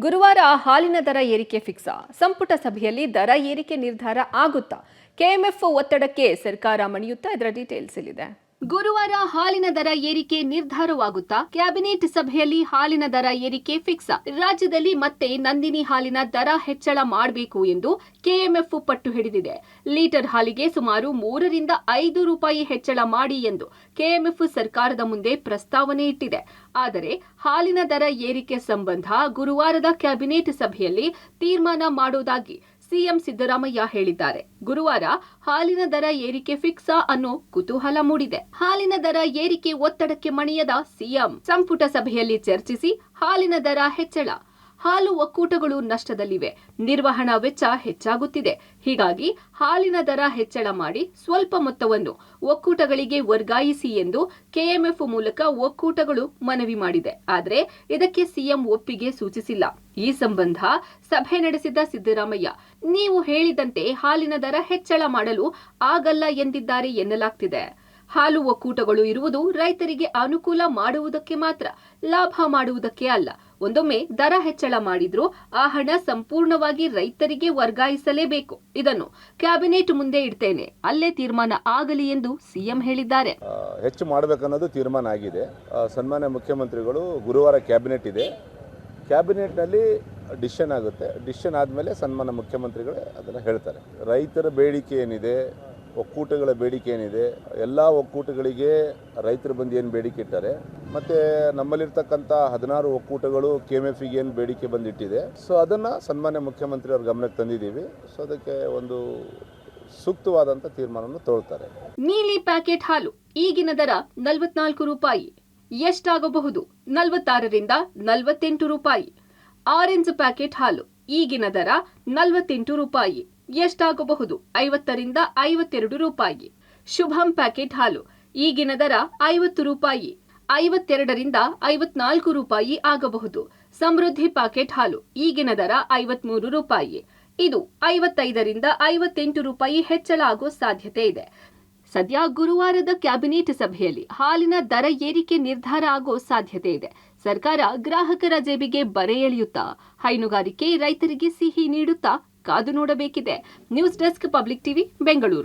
ಗುರುವಾರ ಹಾಲಿನ ದರ ಏರಿಕೆ ಫಿಕ್ಸಾ? ಸಂಪುಟ ಸಭೆಯಲ್ಲಿ ದರ ಏರಿಕೆ ನಿರ್ಧಾರ ಆಗುತ್ತಾ? ಕೆಎಂಎಫ್ ಒತ್ತಡಕ್ಕೆ ಸರ್ಕಾರ ಮಣಿಯುತ್ತಾ? ಇದರ ಡೀಟೇಲ್ಸ್ ಇಲ್ಲಿದೆ. ಗುರುವಾರ ಹಾಲಿನ ದರ ಏರಿಕೆ ನಿರ್ಧಾರವಾಗುತ್ತಾ? ಕ್ಯಾಬಿನೆಟ್ ಸಭೆಯಲ್ಲಿ ಹಾಲಿನ ದರ ಏರಿಕೆ ಫಿಕ್ಸಾ? ರಾಜ್ಯದಲ್ಲಿ ಮತ್ತೆ ನಂದಿನಿ ಹಾಲಿನ ದರ ಹೆಚ್ಚಳ ಮಾಡಬೇಕು ಎಂದು ಕೆಎಂಎಫ್ ಪಟ್ಟು ಹಿಡಿದಿದೆ. ಲೀಟರ್ ಹಾಲಿಗೆ ಸುಮಾರು 3 ರಿಂದ 5 ರೂಪಾಯಿ ಹೆಚ್ಚಳ ಮಾಡಿ ಎಂದು ಕೆಎಂಎಫ್ ಸರ್ಕಾರದ ಮುಂದೆ ಪ್ರಸ್ತಾವನೆ ಇಟ್ಟಿದೆ. ಆದರೆ ಹಾಲಿನ ದರ ಏರಿಕೆ ಸಂಬಂಧ ಗುರುವಾರದ ಕ್ಯಾಬಿನೆಟ್ ಸಭೆಯಲ್ಲಿ ತೀರ್ಮಾನ ಮಾಡುವುದಾಗಿ ಸಿಎಂ ಸಿದ್ದರಾಮಯ್ಯ ಹೇಳಿದ್ದಾರೆ. ಗುರುವಾರ ಹಾಲಿನ ದರ ಏರಿಕೆ ಫಿಕ್ಸಾ ಅನ್ನೋ ಕುತೂಹಲ ಮೂಡಿದೆ. ಹಾಲಿನ ದರ ಏರಿಕೆ ಒತ್ತಡಕ್ಕೆ ಮಣಿಯದ ಸಿಎಂ ಸಂಪುಟ ಸಭೆಯಲ್ಲಿ ಚರ್ಚಿಸಿ ಹಾಲಿನ ದರ ಹೆಚ್ಚಳ. ಹಾಲು ಒಕ್ಕೂಟಗಳು ನಷ್ಟದಲ್ಲಿವೆ, ನಿರ್ವಹಣಾ ವೆಚ್ಚ ಹೆಚ್ಚಾಗುತ್ತಿದೆ. ಹೀಗಾಗಿ ಹಾಲಿನ ದರ ಹೆಚ್ಚಳ ಮಾಡಿ ಸ್ವಲ್ಪ ಮೊತ್ತವನ್ನು ಒಕ್ಕೂಟಗಳಿಗೆ ವರ್ಗಾಯಿಸಿ ಎಂದು ಕೆಎಂಎಫ್ ಮೂಲಕ ಒಕ್ಕೂಟಗಳು ಮನವಿ ಮಾಡಿದೆ. ಆದರೆ ಇದಕ್ಕೆ ಸಿಎಂ ಒಪ್ಪಿಗೆ ಸೂಚಿಸಿಲ್ಲ. ಈ ಸಂಬಂಧ ಸಭೆ ನಡೆಸಿದ ಸಿದ್ದರಾಮಯ್ಯ, ನೀವು ಹೇಳಿದಂತೆ ಹಾಲಿನ ದರ ಹೆಚ್ಚಳ ಮಾಡಲು ಆಗಲ್ಲ ಎಂದಿದ್ದಾರೆ ಎನ್ನಲಾಗ್ತಿದೆ. ಹಾಲು ಒಕ್ಕೂಟಗಳು ಇರುವುದು ರೈತರಿಗೆ ಅನುಕೂಲ ಮಾಡುವುದಕ್ಕೆ ಮಾತ್ರ, ಲಾಭ ಮಾಡುವುದಕ್ಕೆ ಅಲ್ಲ. ಒಂದೊಮ್ಮೆ ದರ ಹೆಚ್ಚಳ ಮಾಡಿದ್ರೂ ಆ ಹಣ ಸಂಪೂರ್ಣವಾಗಿ ರೈತರಿಗೆ ವರ್ಗಾಯಿಸಲೇಬೇಕು. ಇದನ್ನು ಕ್ಯಾಬಿನೆಟ್ ಮುಂದೆ ಇಡ್ತೇನೆ, ಅಲ್ಲೇ ತೀರ್ಮಾನ ಆಗಲಿ ಎಂದು ಸಿಎಂ ಹೇಳಿದ್ದಾರೆ. ಹೆಚ್ಚು ಮಾಡಬೇಕನ್ನೋದು ತೀರ್ಮಾನ ಆಗಿದೆ. ಸನ್ಮಾನ್ಯ ಮುಖ್ಯಮಂತ್ರಿಗಳು ಗುರುವಾರ ಕ್ಯಾಬಿನೆಟ್ ಇದೆ, ಕ್ಯಾಬಿನೆಟ್ನಲ್ಲಿ ಡಿಸಿಷನ್ ಆಗುತ್ತೆ. ಡಿಸಿಷನ್ ಆದಮೇಲೆ ಸನ್ಮಾನ್ಯ ಮುಖ್ಯಮಂತ್ರಿಗಳೇ ಅದನ್ನು ಹೇಳ್ತಾರೆ. ರೈತರ ಬೇಡಿಕೆ ಏನಿದೆ, ಒಕ್ಕೂಟಗಳ ಬೇಡಿಕೆ ಏನಿದೆ, ಎಲ್ಲ ಒಕ್ಕೂಟಗಳಿಗೆ ರೈತರು ಬಂದು ಏನು ಬೇಡಿಕೆ ಇಟ್ಟಾರೆ, ಮತ್ತು ನಮ್ಮಲ್ಲಿರ್ತಕ್ಕಂಥ 16 ಒಕ್ಕೂಟಗಳು ಕೆಎಂಎಫ್ಗೆ ಏನು ಬೇಡಿಕೆ ಬಂದಿಟ್ಟಿದೆ, ಸೊ ಅದನ್ನು ಸನ್ಮಾನ್ಯ ಮುಖ್ಯಮಂತ್ರಿ ಅವ್ರ ಗಮನಕ್ಕೆ ತಂದಿದ್ದೀವಿ. ಸೊ ಅದಕ್ಕೆ ಒಂದು ಸೂಕ್ತವಾದಂಥ ತೀರ್ಮಾನವನ್ನು ತಗೊಳ್ತಾರೆ. ನೀಲಿ ಪ್ಯಾಕೆಟ್ ಹಾಲು ಈಗಿನ ದರ 44 ರೂಪಾಯಿ, ಎಷ್ಟಾಗಬಹುದು? 46 ರಿಂದ 48 ರೂಪಾಯಿ. ಆರೆಂಜ್ ಪ್ಯಾಕೆಟ್ ಹಾಲು ಈಗಿನ ದರ 48 ರೂಪಾಯಿ, ಎಷ್ಟಾಗಬಹುದು? 50 ರಿಂದ 52 ರೂಪಾಯಿ. ಶುಭಂ ಪ್ಯಾಕೆಟ್ ಹಾಲು ಈಗಿನ ದರ 50 ರೂಪಾಯಿ, 52 ರಿಂದ 54 ರೂಪಾಯಿ ಆಗಬಹುದು. ಸಮೃದ್ಧಿ ಪ್ಯಾಕೆಟ್ ಹಾಲು ಈಗಿನ ದರ 53 ರೂಪಾಯಿ. ಇದು 55 ರಿಂದ 58 ರೂಪಾಯಿ ಹೆಚ್ಚಳ ಆಗೋ ಸಾಧ್ಯತೆ ಇದೆ. ಸದ್ಯ ಗುರುವಾರದ ಕ್ಯಾಬಿನೆಟ್ ಸಭೆಯಲ್ಲಿ ಹಾಲಿನ ದರ ಏರಿಕೆ ನಿರ್ಧಾರ ಆಗೋ ಸಾಧ್ಯತೆ ಇದೆ. ಸರ್ಕಾರ ಗ್ರಾಹಕರ ಜೇಬಿಗೆ ಬರೆ ಎಳೆಯುತ್ತಾ, ಹೈನುಗಾರಿಕೆ ರೈತರಿಗೆ ಸಿಹಿ ನೀಡುತ್ತಾ ಕಾದು ನೋಡಬೇಕಿದೆ. News desk, public TV, Bengaluru.